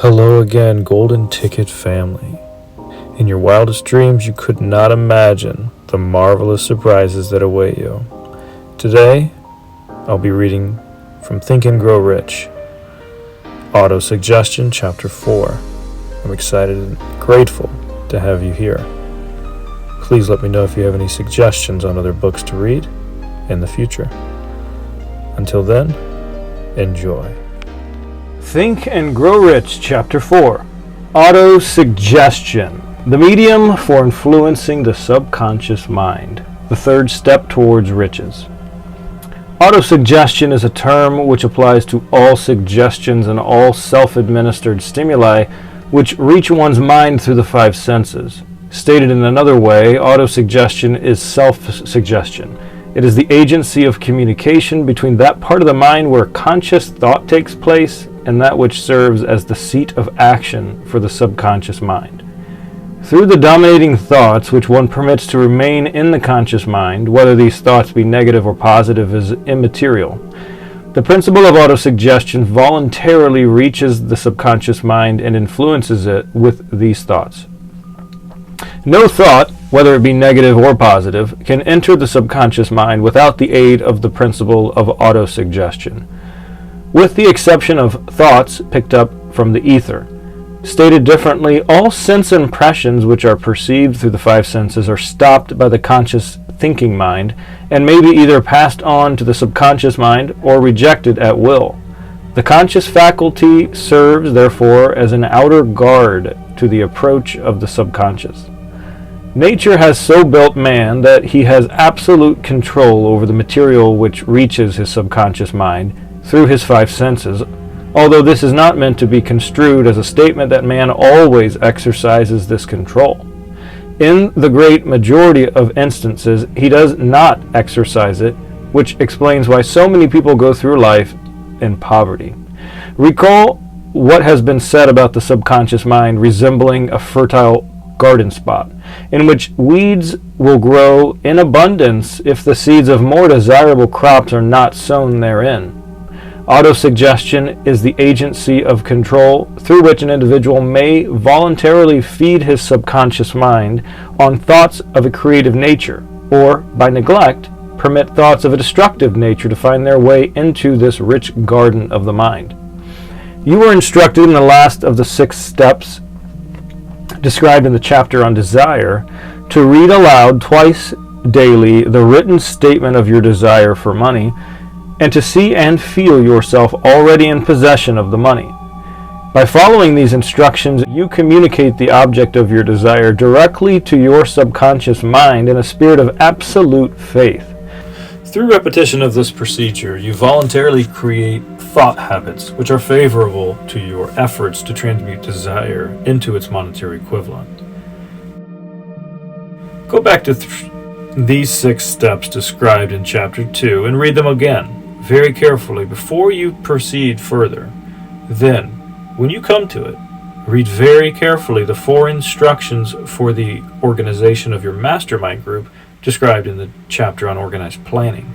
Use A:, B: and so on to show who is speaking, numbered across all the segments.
A: Hello again, Golden Ticket family. In your wildest dreams, you could not imagine the marvelous surprises that await you. Today, I'll be reading from Think and Grow Rich, Auto-Suggestion, Chapter 4. I'm excited and grateful to have you here. Please let me know if you have any suggestions on other books to read in the future. Until then, enjoy.
B: Think and Grow Rich, Chapter 4, Auto-Suggestion, the medium for influencing the subconscious mind, the third step towards riches. Auto-suggestion is a term which applies to all suggestions and all self-administered stimuli which reach one's mind through the five senses. Stated in another way, auto-suggestion is self-suggestion. It is the agency of communication between that part of the mind where conscious thought takes place and that which serves as the seat of action for the subconscious mind. Through the dominating thoughts which one permits to remain in the conscious mind, whether these thoughts be negative or positive is immaterial. The principle of autosuggestion voluntarily reaches the subconscious mind and influences it with these thoughts. No thought, whether it be negative or positive, can enter the subconscious mind without the aid of the principle of autosuggestion, with the exception of thoughts picked up from the ether. Stated differently, all sense impressions which are perceived through the five senses are stopped by the conscious thinking mind and may be either passed on to the subconscious mind or rejected at will. The conscious faculty serves, therefore, as an outer guard to the approach of the subconscious. Nature has so built man that he has absolute control over the material which reaches his subconscious mind through his five senses, although this is not meant to be construed as a statement that man always exercises this control. In the great majority of instances, he does not exercise it, which explains why so many people go through life in poverty. Recall what has been said about the subconscious mind resembling a fertile garden spot, in which weeds will grow in abundance if the seeds of more desirable crops are not sown therein. Autosuggestion is the agency of control through which an individual may voluntarily feed his subconscious mind on thoughts of a creative nature, or, by neglect, permit thoughts of a destructive nature to find their way into this rich garden of the mind. You were instructed in the last of the 6 steps described in the chapter on desire to read aloud twice daily the written statement of your desire for money, and to see and feel yourself already in possession of the money. By following these instructions, you communicate the object of your desire directly to your subconscious mind in a spirit of absolute faith.
A: Through repetition of this procedure, you voluntarily create thought habits which are favorable to your efforts to transmute desire into its monetary equivalent. Go back to these 6 steps described in Chapter 2 and read them again very carefully before you proceed further. Then, when you come to it, read very carefully the 4 instructions for the organization of your mastermind group described in the chapter on organized planning.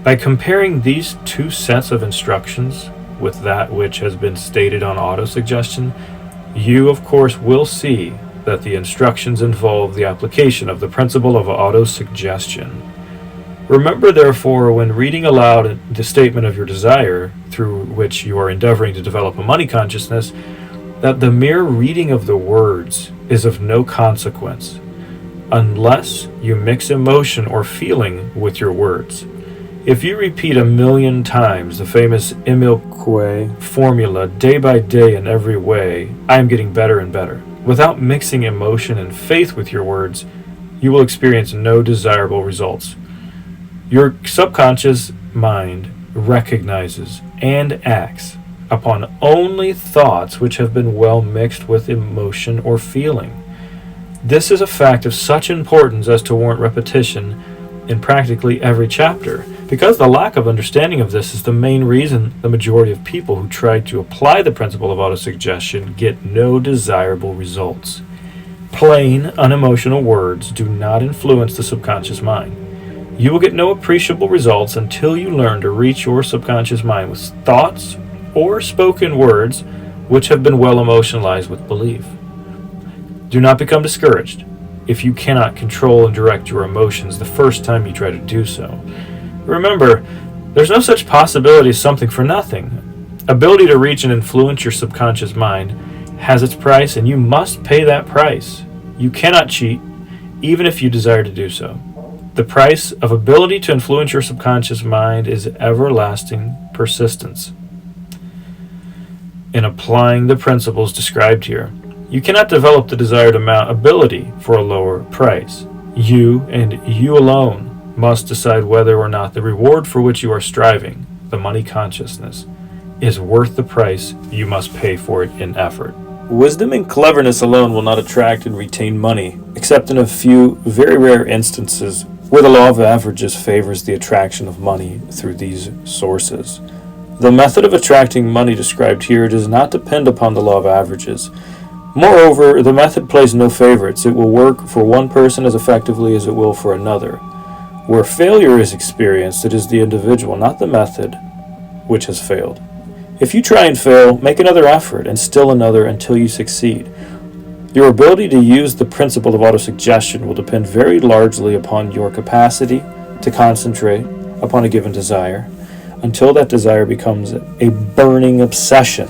A: By comparing these 2 sets of instructions with that which has been stated on autosuggestion, you of course will see that the instructions involve the application of the principle of autosuggestion. Remember, therefore, when reading aloud the statement of your desire, through which you are endeavoring to develop a money consciousness, that the mere reading of the words is of no consequence, unless you mix emotion or feeling with your words. If you repeat 1,000,000 times the famous Emile Coué formula day by day in every way, I am getting better and better, without mixing emotion and faith with your words, you will experience no desirable results. Your subconscious mind recognizes and acts upon only thoughts which have been well mixed with emotion or feeling. This is a fact of such importance as to warrant repetition in practically every chapter, because the lack of understanding of this is the main reason the majority of people who try to apply the principle of autosuggestion get no desirable results. Plain, unemotional words do not influence the subconscious mind. You will get no appreciable results until you learn to reach your subconscious mind with thoughts or spoken words which have been well emotionalized with belief. Do not become discouraged if you cannot control and direct your emotions the first time you try to do so. Remember, there's no such possibility as something for nothing. Ability to reach and influence your subconscious mind has its price, and you must pay that price. You cannot cheat, even if you desire to do so. The price of ability to influence your subconscious mind is everlasting persistence. In applying the principles described here, you cannot develop the desired ability for a lower price. You, and you alone, must decide whether or not the reward for which you are striving, the money consciousness, is worth the price you must pay for it in effort. Wisdom and cleverness alone will not attract and retain money, except in a few very rare instances where the law of averages favors the attraction of money through these sources. The method of attracting money described here does not depend upon the law of averages. Moreover, the method plays no favorites. It will work for one person as effectively as it will for another. Where failure is experienced, it is the individual, not the method, which has failed. If you try and fail, make another effort, and still another until you succeed. Your ability to use the principle of autosuggestion will depend very largely upon your capacity to concentrate upon a given desire until that desire becomes a burning obsession.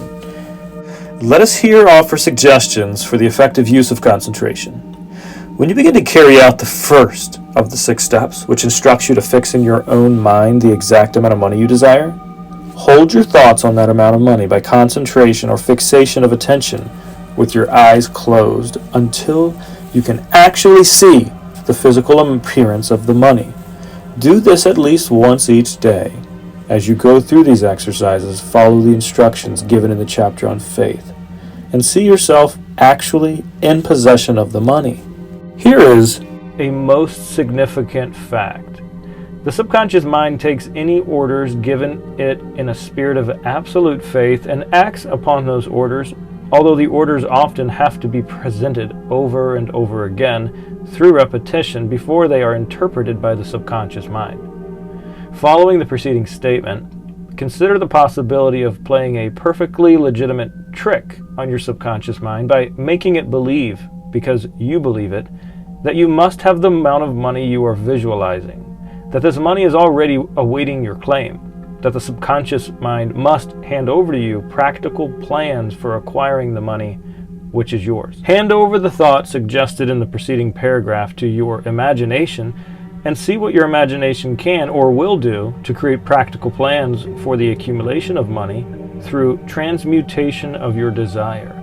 A: Let us here offer suggestions for the effective use of concentration. When you begin to carry out the first of the 6 steps, which instructs you to fix in your own mind the exact amount of money you desire, hold your thoughts on that amount of money by concentration or fixation of attention with your eyes closed until you can actually see the physical appearance of the money. Do this at least once each day. As you go through these exercises, follow the instructions given in the chapter on faith and see yourself actually in possession of the money. Here is
B: a most significant fact. The subconscious mind takes any orders given it in a spirit of absolute faith and acts upon those orders, although the orders often have to be presented over and over again through repetition before they are interpreted by the subconscious mind. Following the preceding statement, consider the possibility of playing a perfectly legitimate trick on your subconscious mind by making it believe, because you believe it, that you must have the amount of money you are visualizing, that this money is already awaiting your claim, that the subconscious mind must hand over to you practical plans for acquiring the money which is yours. Hand over the thought suggested in the preceding paragraph to your imagination and see what your imagination can or will do to create practical plans for the accumulation of money through transmutation of your desire.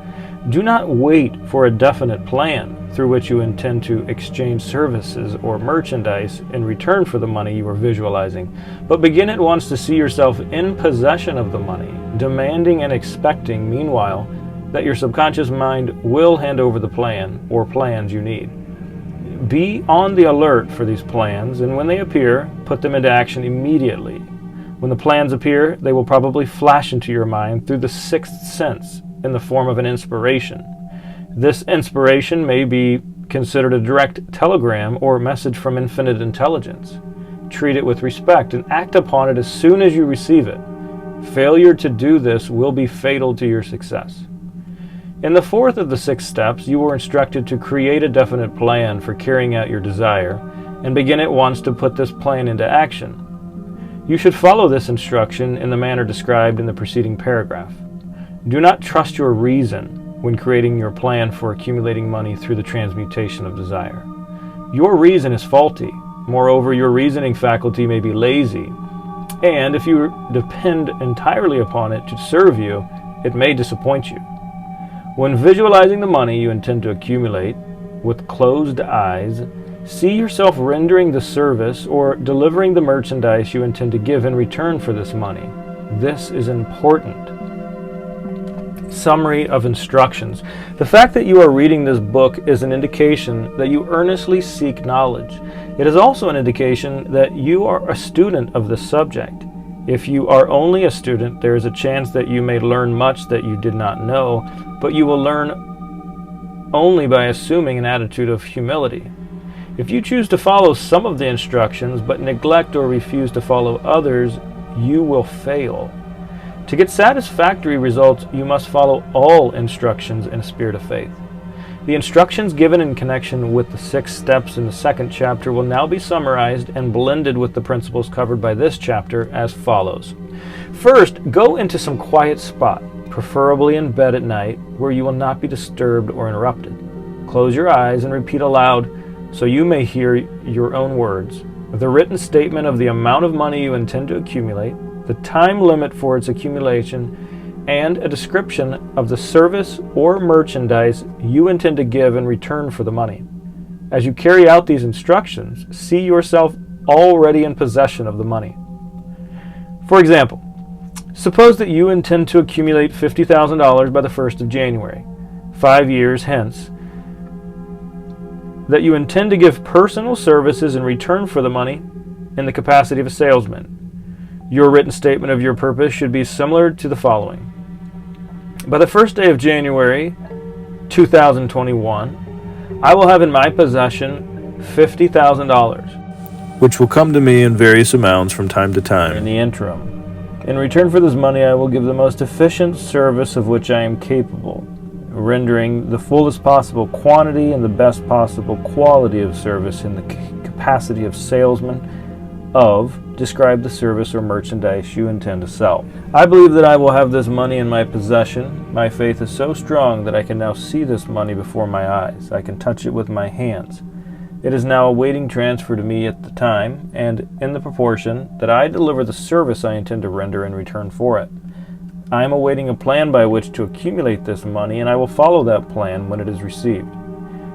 B: Do not wait for a definite plan through which you intend to exchange services or merchandise in return for the money you are visualizing, but begin at once to see yourself in possession of the money, demanding and expecting, meanwhile, that your subconscious mind will hand over the plan or plans you need. Be on the alert for these plans, and when they appear, put them into action immediately. When the plans appear, they will probably flash into your mind through the 6th sense in the form of an inspiration. This inspiration may be considered a direct telegram or message from infinite intelligence. Treat it with respect and act upon it as soon as you receive it. Failure to do this will be fatal to your success. In the 4th of the 6 steps, you were instructed to create a definite plan for carrying out your desire and begin at once to put this plan into action. You should follow this instruction in the manner described in the preceding paragraph. Do not trust your reason when creating your plan for accumulating money through the transmutation of desire. Your reason is faulty. Moreover, your reasoning faculty may be lazy, and if you depend entirely upon it to serve you, it may disappoint you. When visualizing the money you intend to accumulate, with closed eyes, see yourself rendering the service or delivering the merchandise you intend to give in return for this money. This is important. Summary of instructions. The fact that you are reading this book is an indication that you earnestly seek knowledge. It is also an indication that you are a student of this subject. If you are only a student, there is a chance that you may learn much that you did not know, but you will learn only by assuming an attitude of humility. If you choose to follow some of the instructions but neglect or refuse to follow others, you will fail. To get satisfactory results, you must follow all instructions in a spirit of faith. The instructions given in connection with the 6 steps in the 2nd chapter will now be summarized and blended with the principles covered by this chapter as follows. First, go into some quiet spot, preferably in bed at night, where you will not be disturbed or interrupted. Close your eyes and repeat aloud, so you may hear your own words, the written statement of the amount of money you intend to accumulate, the time limit for its accumulation, and a description of the service or merchandise you intend to give in return for the money. As you carry out these instructions, see yourself already in possession of the money. For example, suppose that you intend to accumulate $50,000 by the 1st of January, 5 years hence, that you intend to give personal services in return for the money in the capacity of a salesman. Your written statement of your purpose should be similar to the following. By the 1st day of January 2021, I will have in my possession $50,000,
A: which will come to me in various amounts from time to
B: in
A: time.
B: the interim. In return for this money, I will give the most efficient service of which I am capable, rendering the fullest possible quantity and the best possible quality of service in the capacity of salesman of describe the service or merchandise you intend to sell. I believe that I will have this money in my possession. My faith is so strong that I can now see this money before my eyes. I can touch it with my hands. It is now awaiting transfer to me at the time and in the proportion that I deliver the service I intend to render in return for it. I am awaiting a plan by which to accumulate this money, and I will follow that plan when it is received.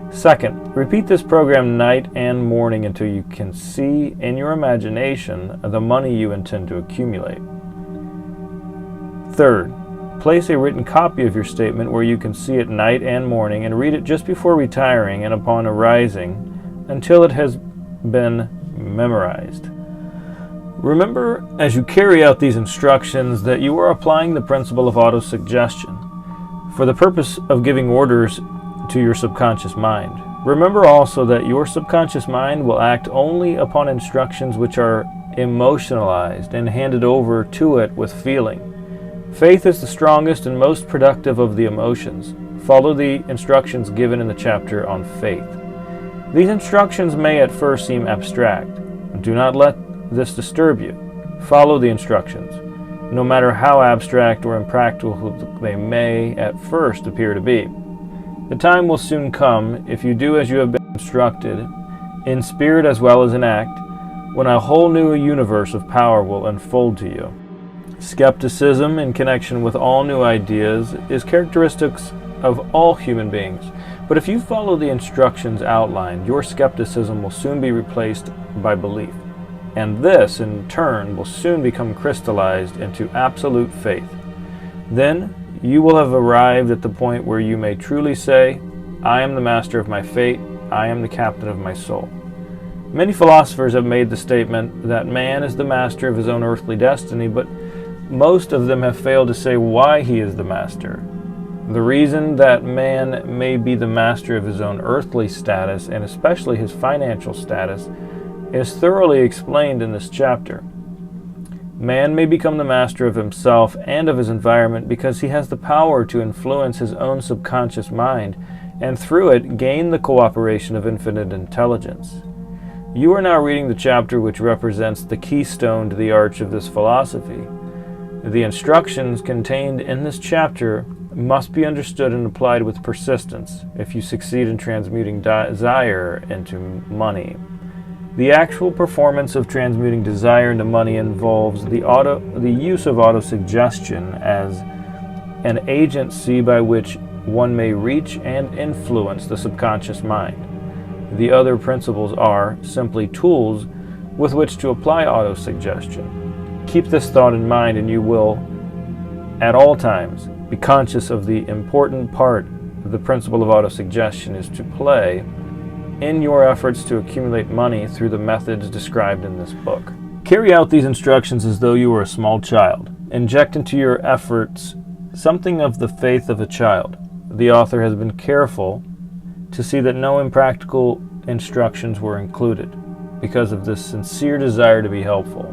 B: Second, repeat this program night and morning until you can see in your imagination the money you intend to accumulate. Third, place a written copy of your statement where you can see it night and morning and read it just before retiring and upon arising until it has been memorized. Remember, as you carry out these instructions, that you are applying the principle of autosuggestion for the purpose of giving orders to your subconscious mind. Remember also that your subconscious mind will act only upon instructions which are emotionalized and handed over to it with feeling. Faith is the strongest and most productive of the emotions. Follow the instructions given in the chapter on faith. These instructions may at first seem abstract. Do not let this disturb you. Follow the instructions, no matter how abstract or impractical they may at first appear to be. The time will soon come, if you do as you have been instructed, in spirit as well as in act, when a whole new universe of power will unfold to you. Skepticism in connection with all new ideas is characteristic of all human beings. But if you follow the instructions outlined, your skepticism will soon be replaced by belief. And this, in turn, will soon become crystallized into absolute faith. Then, you will have arrived at the point where you may truly say, I am the master of my fate, I am the captain of my soul. Many philosophers have made the statement that man is the master of his own earthly destiny, but most of them have failed to say why he is the master. The reason that man may be the master of his own earthly status, and especially his financial status, is thoroughly explained in this chapter. Man may become the master of himself and of his environment because he has the power to influence his own subconscious mind and through it gain the cooperation of infinite intelligence. You are now reading the chapter which represents the keystone to the arch of this philosophy. The instructions contained in this chapter must be understood and applied with persistence if you succeed in transmuting desire into money. The actual performance of transmuting desire into money involves the use of autosuggestion as an agency by which one may reach and influence the subconscious mind. The other principles are simply tools with which to apply autosuggestion. Keep this thought in mind and you will, at all times, be conscious of the important part the principle of autosuggestion is to play in your efforts to accumulate money through the methods described in this book. Carry out these instructions as though you were a small child. Inject into your efforts something of the faith of a child. The author has been careful to see that no impractical instructions were included because of this sincere desire to be helpful.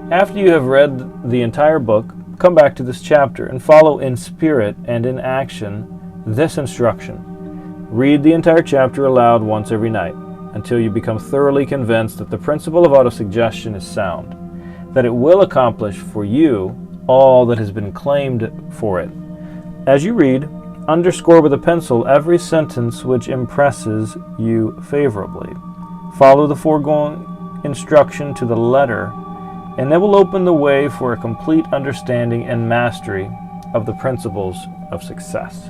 B: After you have read the entire book, come back to this chapter and follow in spirit and in action this instruction. Read the entire chapter aloud once every night until you become thoroughly convinced that the principle of autosuggestion is sound, that it will accomplish for you all that has been claimed for it. As you read, underscore with a pencil every sentence which impresses you favorably. Follow the foregoing instruction to the letter, and it will open the way for a complete understanding and mastery of the principles of success.